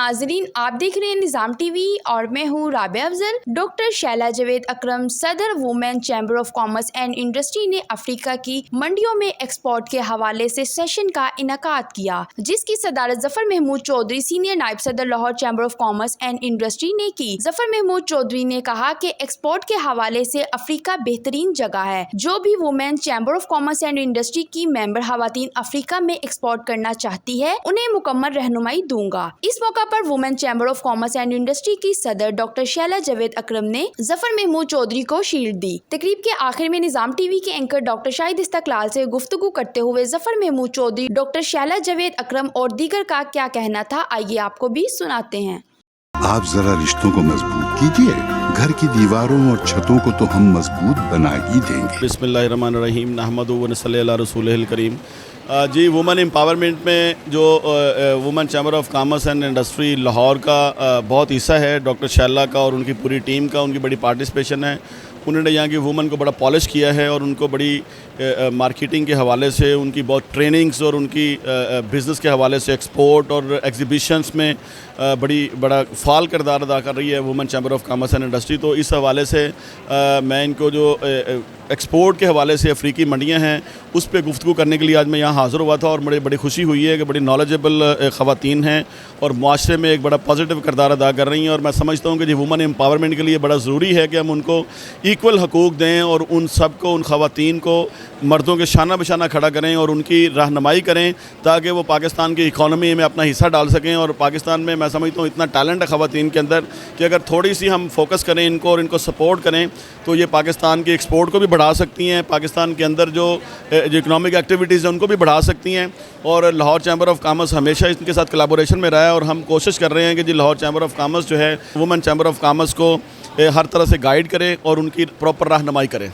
नाजरीन, आप देख रहे हैं निज़ाम टीवी और मैं हूँ राबिया अफजल। डॉक्टर शैला जावेद अकरम, सदर women chamber of commerce and industry ने अफ्रीका की मंडियों में एक्सपोर्ट के हवाले से सेशन का इनकाद किया, जिसकी सदारत जफर महमूद चौधरी, सीनियर नायब सदर Lahore chamber of commerce and industry ने की। जफर महमूद चौधरी ने कहा कि एक्सपोर्ट के हवाले से अफ्रीका बेहतरीन जगह है। जो भी women chamber of commerce and industry की मेंबर खवातीन अफ्रीका में एक्सपोर्ट करना चाहती है, उन्हें मुकम्मल रहनुमाई दूंगा। इस मौका पर women chamber of commerce and industry की सदर डॉक्टर शैला जावेद अकरम ने जफर महमूद चौधरी को शील्ड दी। तकरीब के आखिर में निज़ाम टीवी के एंकर डॉक्टर शाहिद इस्तकलाल से गुफ्तगू करते हुए जफर महमूद चौधरी, डॉक्टर शैला जावेद अकरम और दीगर का क्या कहना था, आइए आपको भी सुनाते हैं। आप जरा रिश्तों को मजबूत कीजिए, घर की दीवारों और छतों को तो हम मजबूत बना ही देंगे। बिस्मिल्लाहिर्रहमानिर्रहीम, नहमदुहु व नसल्ली अला रसूलिहिल करीम। जी, वुमेन एम्पावरमेंट में जो women chamber of commerce and industry Lahore का बहुत हिस्सा है, डॉक्टर शैला का और उनकी पूरी टीम का, उनकी बड़ी पार्टिसिपेशन है। उन्होंने यहाँ की वुमेन को बड़ा पॉलिश किया है और उनको बड़ी मार्केटिंग के हवाले से, उनकी बहुत ट्रेनिंग्स और उनकी बिज़नेस के हवाले से, एक्सपोर्ट और एग्जीबिशंस में बड़ा फ़ाल किरदार अदा कर रही है women chamber of commerce and industry. तो इस हवाले से मैं इनको जो एक्सपोर्ट के हवाले से अफ्रीकी मंडियाँ हैं उस पर गुफ्तगू करने के लिए आज मैं यहाँ हाज़िर हुआ था और मुझे बड़ी खुशी हुई है कि बड़ी नॉलेजेबल ख़वातीन हैं और माशरे में एक बड़ा पॉजिटिव किरदार अदा कर रही हैं। और मैं समझता हूँ कि जी वुमेन एम्पावरमेंट के लिए बड़ा ज़रूरी है कि हम उनको इक्वल हकूक़ दें और उन सब को, उन ख़वातीन को मर्दों के शाना बशाना खड़ा करें और उनकी रहनुमाई करें ताकि वो पाकिस्तान की इकॉनमी में अपना हिस्सा डाल सकें। और पाकिस्तान में मैं समझता हूँ इतना टैलेंट है ख़वातीन के अंदर कि अगर थोड़ी सी हम फोकस करें इनको और इनको सपोर्ट करें तो ये पाकिस्तान की एक्सपोर्ट को भी बढ़ा सकती हैं, पाकिस्तान के अंदर जो इकनॉमिक एक्टिविटीज़ हैं उनको भी बढ़ा सकती हैं। और लाहौर चैम्बर ऑफ कॉमर्स हमेशा इनके साथ कोलैबोरेशन में रहा है और हम कोशिश कर रहे हैं कि जी लाहौर चैम्बर ऑफ कॉमर्स जो है वुमेन चैम्बर ऑफ कॉमर्स को हर तरह से गाइड करे और उनकी प्रॉपर रहनुमाई करें।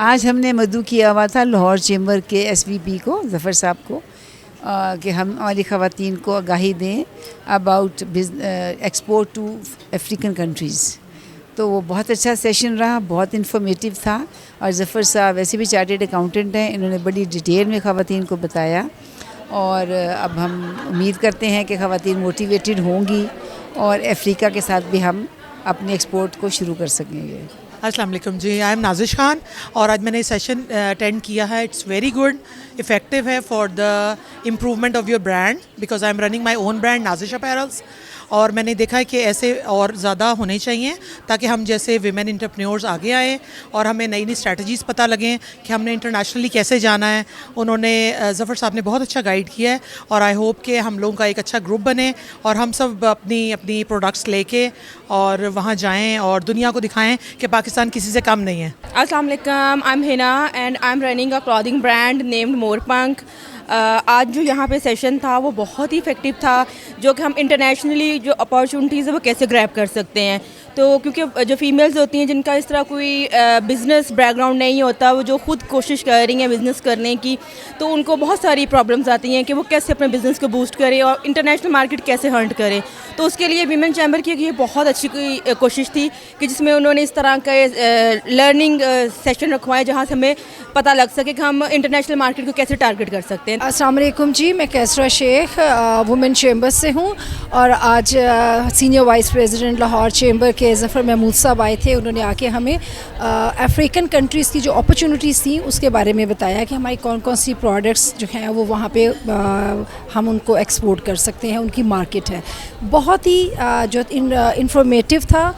आज हमने मदऊ किया हुआ था लाहौर चैम्बर के SVP को, ज़फ़र साहब को, कि हम हमारी ख़वातीन को आगाही दें about export to African countries. तो वो बहुत अच्छा सेशन रहा, बहुत इन्फॉर्मेटिव था। और ज़फ़र साहब वैसे भी चार्टर्ड अकाउंटेंट हैं, इन्होंने बड़ी डिटेल में ख़वातीन को बताया और अब हम उम्मीद करते हैं कि ख़वातीन मोटिवेटेड होंगी और अफ्रीका के साथ भी हम अपने एक्सपोर्ट को शुरू कर सकेंगे। अस्सलाम वालेकुम जी, आई एम नाज़िश खान और आज मैंने सेशन अटेंड किया है। इट्स वेरी गुड, इफ़ेक्टिव है for the improvement of your brand because I am running my own brand Nazish apparels. और मैंने देखा है कि ऐसे और ज़्यादा होने चाहिए ताकि हम जैसे विमेन एंटरप्रेन्योर्स आगे आएँ और हमें नई नई स्ट्रैटेजीज़ पता लगें कि हमने इंटरनेशनली कैसे जाना है। उन्होंने ज़फ़र साहब ने बहुत अच्छा गाइड किया है और आई होप कि हम लोगों का एक अच्छा ग्रुप बने और हम सब अपनी अपनी प्रोडक्ट्स लेके और वहाँ जाएँ और दुनिया को दिखाएँ कि पाकिस्तान किसी से कम नहीं है। अस्सलाम वालेकुम, I am Hina and I am running a clothing brand named Morpankh. आज जो यहाँ पे सेशन था वो बहुत ही इफ़ेक्टिव था, जो कि हम इंटरनेशनली जो अपॉर्चुनिटीज़ है वो कैसे ग्रैब कर सकते हैं। तो क्योंकि जो फीमेल्स होती हैं जिनका इस तरह कोई बिज़नेस बैकग्राउंड नहीं होता, वो जो खुद कोशिश कर रही हैं बिज़नेस करने की, तो उनको बहुत सारी प्रॉब्लम्स आती हैं कि वो कैसे अपने बिज़नेस को बूस्ट करें और इंटरनेशनल मार्केट कैसे हंट करें। तो उसके लिए वीमेन चैम्बर की ये बहुत अच्छी कोशिश थी कि जिसमें उन्होंने इस तरह का लर्निंग सेशन रखवाए जहाँ से हमें पता लग सके कि हम इंटरनेशनल मार्केट को कैसे टारगेट कर सकते हैं। अस्सलाम वालेकुम जी, मैं कैसरा शेख वुमेन चैम्बर से हूँ और आज senior vice president Lahore chamber के ज़फ़र महमूद साहब आए थे। उन्होंने आके हमें अफ्रीकन कंट्रीज़ की जो अपॉर्चुनिटीज़ थी उसके बारे में बताया कि हमारी कौन कौन सी प्रोडक्ट्स जो हैं वो वहाँ पे हम उनको एक्सपोर्ट कर सकते हैं, उनकी मार्केट है। बहुत ही जो इंफॉर्मेटिव था,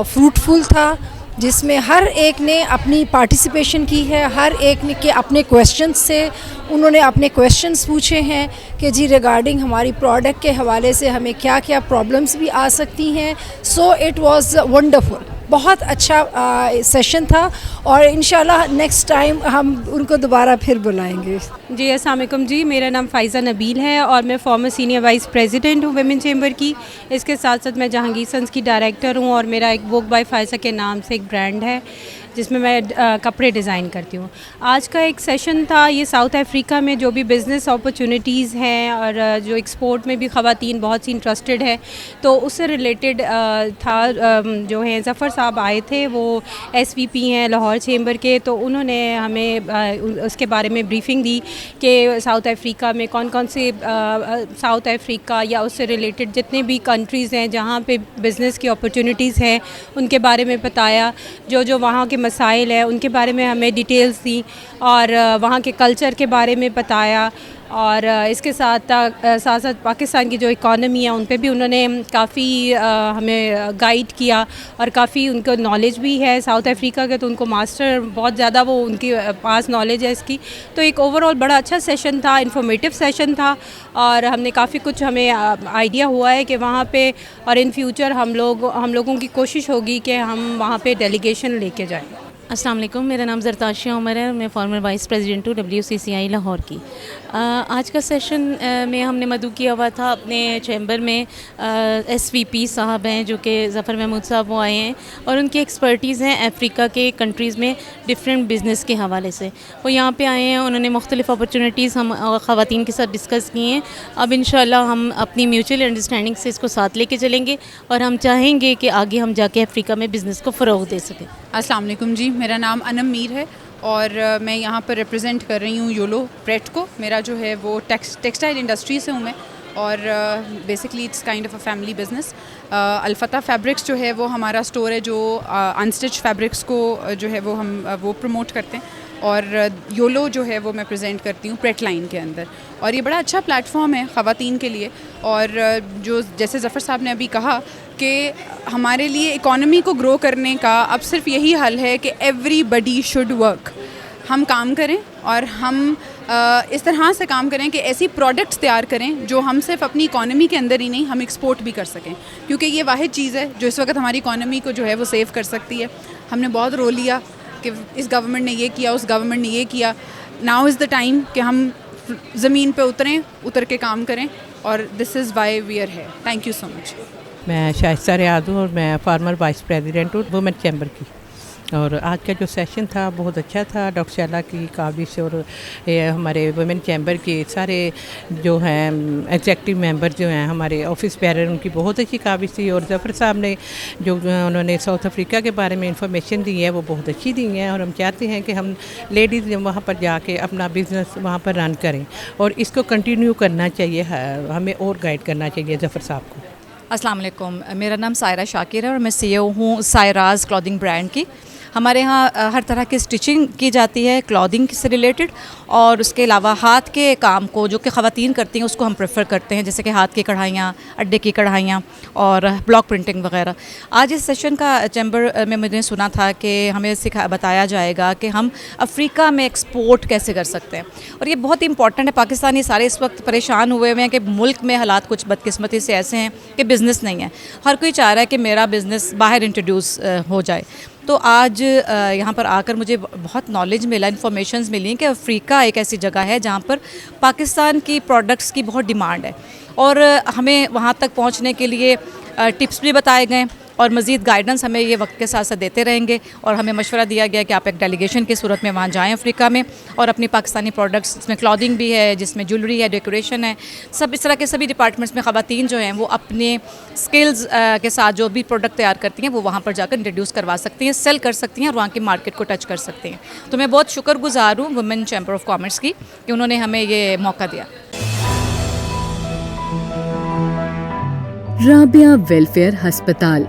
फ्रूटफुल था, जिसमें हर एक ने अपनी पार्टिसिपेशन की है। हर एक ने के अपने क्वेश्चंस से उन्होंने अपने क्वेश्चंस पूछे हैं कि जी रिगार्डिंग हमारी प्रोडक्ट के हवाले से हमें क्या क्या प्रॉब्लम्स भी आ सकती हैं। सो इट वाज वंडरफुल, बहुत अच्छा सेशन था और इंशाल्लाह नेक्स्ट टाइम हम उनको दोबारा फिर बुलाएंगे। जी अस्सलाम वालेकुम जी, मेरा नाम फ़ाइज़ा नबील है और मैं फॉर्मर सीनियर वाइस प्रेसिडेंट हूँ वुमेन चैम्बर की। इसके साथ साथ मैं जहांगीर सन्स की डायरेक्टर हूँ और मेरा एक बुक बाय फ़ाइज़ा के नाम से एक ब्रांड है जिसमें मैं कपड़े डिज़ाइन करती हूँ। आज का एक सेशन था, ये साउथ अफ्रीका में जो भी बिज़नेस अपॉर्चुनिटीज़ हैं और जो एक्सपोर्ट में भी ख़वातीन बहुत सी इंटरेस्टेड है, तो उससे रिलेटेड था। जो है ज़फ़र साहब आए थे, वो SVP हैं लाहौर चेंबर के, तो उन्होंने हमें उसके बारे में ब्रीफिंग दी कि साउथ अफ्रीका में कौन कौन से साउथ अफ्रीका या उससे रिलेटेड जितने भी कंट्रीज़ हैं जहाँ पे बिज़नेस की अपॉर्चुनिटीज़ हैं उनके बारे में बताया, जो जो वहाँ के मसाइल हैं उनके बारे में हमें डिटेल्स दी, और वहाँ के कल्चर के बारे में बताया, और इसके साथ साथ पाकिस्तान की जो इकॉनमी है उन पे भी उन्होंने काफ़ी हमें गाइड किया, और काफ़ी उनको नॉलेज भी है साउथ अफ्रीका के, तो उनको मास्टर बहुत ज़्यादा वो उनके पास नॉलेज है इसकी। तो एक ओवरऑल बड़ा अच्छा सेशन था, इन्फॉर्मेटिव सेशन था, और हमने काफ़ी कुछ हमें आइडिया हुआ है कि वहाँ पे, और इन फ्यूचर हम लोगों की कोशिश होगी कि हम वहाँ पे डेलीगेशन लेके जाएँ। अस्सलाम वालेकुम, मेरा नाम ज़रताशिया उमर है, मैं फॉर्मर वाइस प्रेसिडेंट हूँ WCCI लाहौर की। आज का सेशन में हमने मदऊ किया हुआ था अपने चैम्बर में। SVP साहब हैं जो कि ज़फ़र महमूद साहब, वो आए हैं और उनकी एक्सपर्टीज़ हैं अफ्रीका के कंट्रीज़ में डिफरेंट बिज़नेस के हवाले से। वो यहाँ पे आए हैं, उन्होंने मुख्तलिफ़ अपॉर्चुनिटीज़ हम ख़वातीन के साथ डिस्कस की हैं। अब इंशाल्लाह हम अपनी म्यूचुअल अंडरस्टैंडिंग से इसको साथ लेके चलेंगे, और हम चाहेंगे कि आगे हम जाके अफ्रीका में बिज़नेस को फ़रोग़ दे सकें। अस्सलाम वालेकुम जी, मेरा नाम अनम मीर है और मैं यहाँ पर रिप्रेजेंट कर रही हूँ योलो प्रेट को। मेरा जो है वो टेक्सटाइल इंडस्ट्री से हूँ मैं, और basically it's kind of a family business. Alfatah fabrics जो है वो हमारा स्टोर है जो अनस्टिच फैब्रिक्स को जो है वो हम वो प्रमोट करते हैं, और योलो जो है वो मैं प्रेजेंट करती हूँ प्रेट लाइन के अंदर। और ये बड़ा अच्छा प्लेटफॉर्म है ख़वातीन के लिए, और जो जैसे ज़फ़र साहब ने अभी कहा कि हमारे लिए इकॉनमी को ग्रो करने का अब सिर्फ यही हल है कि एवरीबडी शुड वर्क। हम काम करें, और हम इस तरह से काम करें कि ऐसी प्रोडक्ट्स तैयार करें जो हम सिर्फ अपनी इकॉनमी के अंदर ही नहीं, हम एक्सपोर्ट भी कर सकें, क्योंकि ये वाहिद चीज़ है जो इस वक्त हमारी इकॉनमी को जो है वो सेव कर सकती है। हमने बहुत रोल लिया कि इस गवर्नमेंट ने ये किया, उस गवर्नमेंट ने ये किया। नाउ इज़ द टाइम कि हम ज़मीन पे उतर के काम करें, और this is why we are here. Thank you so much. मैं शाइस्ता रियाद हूँ और मैं फॉर्मर वाइस प्रेसिडेंट हूँ वुमेन चैम्बर की। और आज का जो सेशन था बहुत अच्छा था। डॉक्टर शैला की काबिश और हमारे वुमेन चैम्बर के सारे जो हैं एग्जेक्टिव मेंबर जो हैं, हमारे ऑफिस बेरर, उनकी बहुत अच्छी काबिश थी। और ज़फ़र साहब ने जो उन्होंने साउथ अफ्रीका के बारे में इंफॉर्मेशन दी है वो बहुत अच्छी दी है, और हम चाहते हैं कि हम लेडीज़ वहाँ पर जाके अपना बिज़नेस वहाँ पर रन करें, और इसको कंटिन्यू करना चाहिए, हमें और गाइड करना चाहिए ज़फ़र साहब को। अस्सलाम वालेकुम, मेरा नाम सायरा शाकिर है और मैं CEO हूँ सायराज क्लॉथिंग ब्रांड की। हमारे यहाँ हर तरह की स्टिचिंग की जाती है क्लॉथिंग से रिलेटेड, और उसके अलावा हाथ के काम को जो कि ख़वातीन करती हैं उसको हम प्रेफर करते हैं, जैसे कि हाथ की कढ़ाइयाँ, अड्डे की कढ़ाइयाँ और ब्लॉक प्रिंटिंग वगैरह। आज इस सेशन का चैम्बर में मैंने सुना था कि हमें बताया जाएगा कि हम अफ्रीका में एक्सपोर्ट कैसे कर सकते हैं, और ये बहुत इंपॉर्टेंट है। पाकिस्तानी सारे इस वक्त परेशान हुए हुए हैं कि मुल्क में हालात कुछ बदकिस्मती से ऐसे हैं कि बिज़नेस नहीं है, हर कोई चाह रहा है कि मेरा बिज़नेस बाहर इंट्रोड्यूस हो जाए। तो आज यहाँ पर आकर मुझे बहुत नॉलेज मिला, इन्फॉर्मेशंस मिली कि अफ्रीका एक ऐसी जगह है जहाँ पर पाकिस्तान की प्रोडक्ट्स की बहुत डिमांड है, और हमें वहाँ तक पहुँचने के लिए टिप्स भी बताए गए, और मज़ीद गाइडेंस हमें ये वक्त के साथ साथ देते रहेंगे। और हमें मशवरा दिया गया कि आप एक डेलीगेशन की सूरत में वहाँ जाएँ अफ्रीका में, और अपनी पाकिस्तानी प्रोडक्ट्स, जिसमें क्लॉथिंग भी है, जिसमें ज्वेलरी है, डेकोरेशन है, सब इस तरह के सभी डिपार्टमेंट्स में ख़वातीन जो हैं वो अपने स्किल्स के साथ जो भी प्रोडक्ट तैयार करती हैं वो वहाँ पर जाकर इंट्रोड्यूस करवा सकती हैं, सेल कर सकती हैं, और वहाँ की मार्केट को टच कर सकते हैं। तो मैं बहुत शुक्रगुज़ार हूँ वुमेन चैम्बर ऑफ कॉमर्स की कि उन्होंने हमें ये मौका दिया। राबिया वेलफेयर हस्पताल,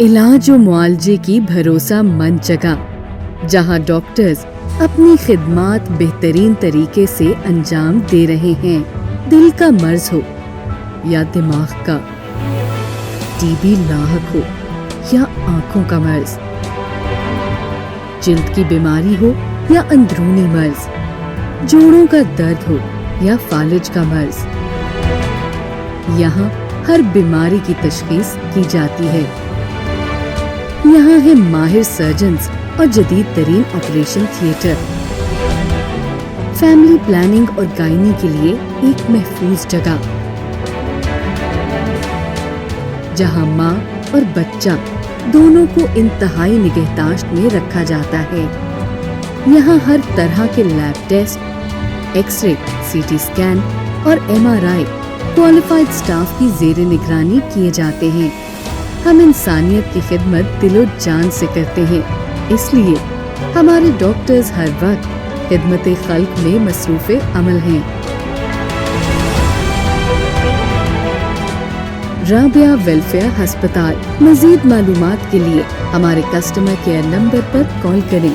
इलाज और मुआलजे की भरोसा मंद जगह, जहां डॉक्टर्स अपनी खिदमात बेहतरीन तरीके से अंजाम दे रहे हैं। दिल का मर्ज हो या दिमाग का, टीबी लाहक हो या आंखों का मर्ज, जिल्द की बीमारी हो या अंदरूनी मर्ज, जोड़ों का दर्द हो या फालिज का मर्ज, यहाँ हर बीमारी की तशखीस की जाती है। यहाँ है माहिर सर्जन्स और जदीद तरीन ऑपरेशन थिएटर। फैमिली प्लानिंग और गायनी के लिए एक महफूज जगह, जहाँ माँ और बच्चा दोनों को इंतहाई निगहदाश्त में रखा जाता है। यहाँ हर तरह के lab test, x ray, CT scan और MRI क्वालिफाइड स्टाफ की ज़ेरे निगरानी किए जाते हैं। ہم انسانیت کی خدمت دل و جان سے کرتے ہیں، اس لیے ہمارے ڈاکٹرز ہر وقت خدمت خلق میں مصروف عمل ہیں۔ رابعہ ویلفیئر ہسپتال۔ مزید معلومات کے لیے ہمارے کسٹمر کیئر نمبر پر کال کریں